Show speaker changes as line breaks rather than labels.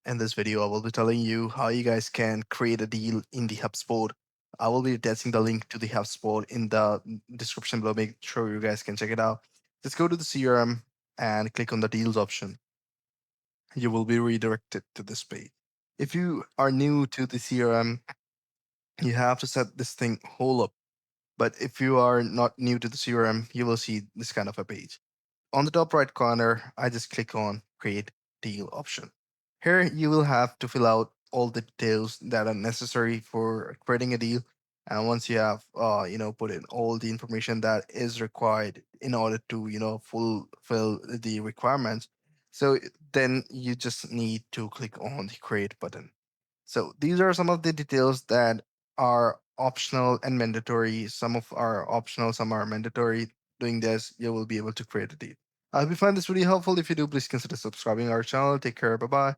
In this video, I will be telling you how you guys can create a deal in the HubSpot. I will be attaching the link to the HubSpot in the description below. Make sure you guys can check it out. Just go to the CRM and click on the deals option. You will be redirected to this page. If you are new to the CRM, you have to set this thing whole up. But if you are not new to the CRM, you will see this kind of a page. On the top right corner, I just click on create deal option. Here you will have to fill out all the details that are necessary for creating a deal. And once you have, put in all the information that is required in order to, fulfill the requirements. So then you just need to click on the create button. So these are some of the details that are optional and mandatory. Some of are optional, some are mandatory. Doing this, you will be able to create a deal. I hope you find this really helpful. If you do, please consider subscribing our channel. Take care. Bye bye.